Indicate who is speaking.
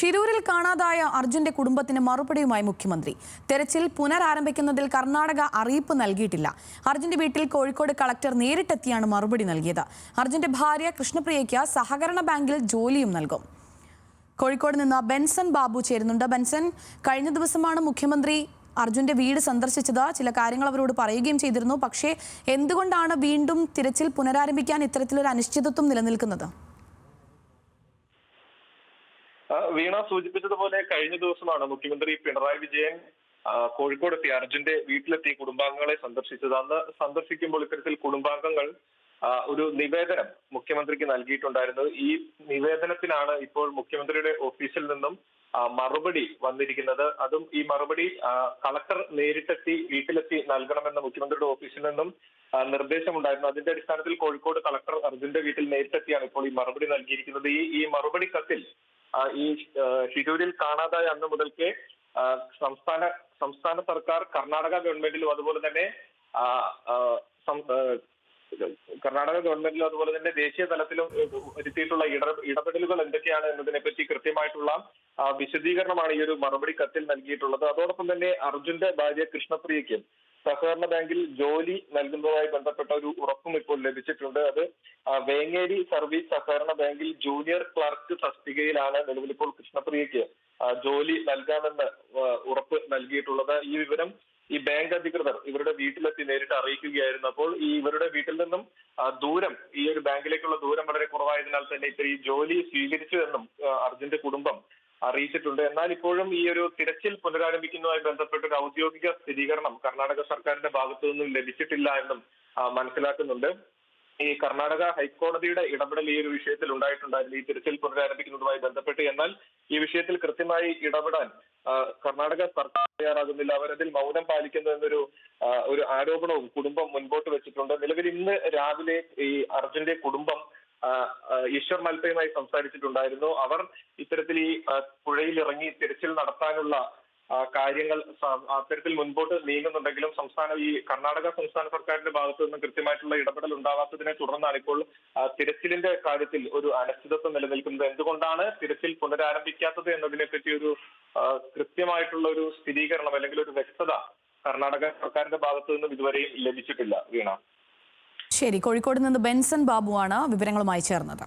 Speaker 1: ഷിരൂരിൽ കാണാതായ അർജുന്റെ കുടുംബത്തിന് മറുപടിയുമായി മുഖ്യമന്ത്രി. തെരച്ചിൽ പുനരാരംഭിക്കുന്നതിൽ കർണാടക അറിയിപ്പ് നൽകിയിട്ടില്ല. അർജുന്റെ വീട്ടിൽ കോഴിക്കോട് കളക്ടർ നേരിട്ടെത്തിയാണ് മറുപടി നൽകിയത്. അർജുന്റെ ഭാര്യ കൃഷ്ണപ്രിയയ്ക്ക് സഹകരണ ബാങ്കിൽ ജോലിയും നൽകും. കോഴിക്കോട് നിന്ന് ബെൻസൺ ബാബു ചേരുന്നുണ്ട്. ബെൻസൺ, കഴിഞ്ഞ ദിവസമാണ് മുഖ്യമന്ത്രി അർജുന്റെ വീട് സന്ദർശിച്ചത്. ചില കാര്യങ്ങൾ അവരോട് പറയുകയും ചെയ്തിരുന്നു. പക്ഷേ എന്തുകൊണ്ടാണ് വീണ്ടും തിരച്ചിൽ പുനരാരംഭിക്കാൻ ഇത്തരത്തിലൊരു അനിശ്ചിതത്വം നിലനിൽക്കുന്നത്?
Speaker 2: വീണ സൂചിപ്പിച്ചതുപോലെ കഴിഞ്ഞ ദിവസമാണ് മുഖ്യമന്ത്രി പിണറായി വിജയൻ കോഴിക്കോടെത്തി അർജുന്റെ വീട്ടിലെത്തി കുടുംബാംഗങ്ങളെ സന്ദർശിച്ചത്. അന്ന് സന്ദർശിക്കുമ്പോൾ ഇത്തരത്തിൽ കുടുംബാംഗങ്ങൾ ഒരു നിവേദനം മുഖ്യമന്ത്രിക്ക് നൽകിയിട്ടുണ്ടായിരുന്നു. ഈ നിവേദനത്തിനാണ് ഇപ്പോൾ മുഖ്യമന്ത്രിയുടെ ഓഫീസിൽ നിന്നും മറുപടി വന്നിരിക്കുന്നത്. അതും ഈ മറുപടി കളക്ടർ നേരിട്ടെത്തി വീട്ടിലെത്തി നൽകണമെന്ന് മുഖ്യമന്ത്രിയുടെ ഓഫീസിൽ നിന്നും നിർദ്ദേശമുണ്ടായിരുന്നു. അതിന്റെ അടിസ്ഥാനത്തിൽ കോഴിക്കോട് കളക്ടർ അർജുന്റെ വീട്ടിൽ നേരിട്ടെത്തിയാണ് ഇപ്പോൾ ഈ മറുപടി നൽകിയിരിക്കുന്നത്. ഈ മറുപടി കത്തിൽ ഈ ഷിരൂരിൽ കാണാതായ അന്ന് മുതൽക്കേ സംസ്ഥാന സർക്കാർ കർണാടക ഗവൺമെന്റിലും അതുപോലെ തന്നെ ദേശീയ തലത്തിലും വരുത്തിയിട്ടുള്ള ഇടപെടലുകൾ എന്തൊക്കെയാണ് എന്നതിനെ പറ്റി കൃത്യമായിട്ടുള്ള വിശദീകരണമാണ് ഈ ഒരു മറുപടി കത്തിൽ നൽകിയിട്ടുള്ളത്. അതോടൊപ്പം തന്നെ അർജുന്റെ ഭാര്യ കൃഷ്ണപ്രിയയ്ക്ക് സഹകരണ ബാങ്കിൽ ജോലി നൽകുന്നതുമായി ബന്ധപ്പെട്ട ഒരു ഉറപ്പും ഇപ്പോൾ ലഭിച്ചിട്ടുണ്ട്. അത് വേങ്ങേരി സർവീസ് സഹകരണ ബാങ്കിൽ ജൂനിയർ ക്ലർക്ക് തസ്തികയിലാണ് നിലവിലിപ്പോൾ കൃഷ്ണപ്രിയയ്ക്ക് ജോലി നൽകാമെന്ന് ഉറപ്പ് നൽകിയിട്ടുള്ളത്. ഈ വിവരം ഈ ബാങ്ക് അധികൃതർ ഇവരുടെ വീട്ടിലെത്തി നേരിട്ട് അറിയിക്കുകയായിരുന്നു. അപ്പോൾ ഇവരുടെ വീട്ടിൽ നിന്നും ദൂരം, ഈ ഒരു ബാങ്കിലേക്കുള്ള ദൂരം വളരെ കുറവായതിനാൽ തന്നെ ഇപ്പോൾ ഈ ജോലി സ്വീകരിച്ചു എന്നും അർജുന്റെ കുടുംബം അറിയിച്ചിട്ടുണ്ട്. എന്നാൽ ഇപ്പോഴും ഈ ഒരു തിരച്ചിൽ പുനരാരംഭിക്കുന്നതുമായി ബന്ധപ്പെട്ട ഒരു ഔദ്യോഗിക സ്ഥിരീകരണം കർണാടക സർക്കാരിന്റെ ഭാഗത്തു നിന്നും ലഭിച്ചിട്ടില്ല എന്നും മനസ്സിലാക്കുന്നുണ്ട്. ഈ കർണാടക ഹൈക്കോടതിയുടെ ഇടപെടൽ ഈ ഒരു വിഷയത്തിൽ ഉണ്ടായിട്ടുണ്ടായിരുന്നു, ഈ തിരച്ചിൽ പുനരാരംഭിക്കുന്നതുമായി ബന്ധപ്പെട്ട്. എന്നാൽ ഈ വിഷയത്തിൽ കൃത്യമായി ഇടപെടാൻ കർണാടക സർക്കാർ തയ്യാറാകുന്നില്ല. അവരതിൽ മൗനം പാലിക്കുന്നു എന്നൊരു ആരോപണവും കുടുംബം മുൻപോട്ട് വെച്ചിട്ടുണ്ട്. നിലവിൽ ഇന്ന് രാവിലെ ഈ അർജുന്റെ കുടുംബം ഈശ്വർ മൽപ്പയുമായി സംസാരിച്ചിട്ടുണ്ടായിരുന്നു. അവർ ഇത്തരത്തിൽ ഈ പുഴയിൽ ഇറങ്ങി തിരച്ചിൽ നടത്താനുള്ള കാര്യങ്ങൾ അത്തരത്തിൽ മുൻപോട്ട് നീങ്ങുന്നുണ്ടെങ്കിലും ഈ കർണാടക സംസ്ഥാന സർക്കാരിന്റെ ഭാഗത്തു നിന്ന് കൃത്യമായിട്ടുള്ള ഇടപെടൽ ഉണ്ടാവാത്തതിനെ തുടർന്നാണ് ഇപ്പോൾ തിരച്ചിലിന്റെ കാര്യത്തിൽ ഒരു അനിശ്ചിതത്വം നിലനിൽക്കുന്നത്. എന്തുകൊണ്ടാണ് തിരച്ചിൽ പുനരാരംഭിക്കാത്തത് എന്നതിനെ പറ്റി ഒരു കൃത്യമായിട്ടുള്ള ഒരു സ്ഥിരീകരണം അല്ലെങ്കിൽ ഒരു വ്യക്തത കർണാടക സർക്കാരിന്റെ ഭാഗത്തു നിന്നും ഇതുവരെയും ലഭിച്ചിട്ടില്ല. വീണ,
Speaker 1: ശരി. കോഴിക്കോട് നിന്ന് ബെൻസൺ ബാബുവാണ് വിവരങ്ങളുമായി ചേർന്നത്.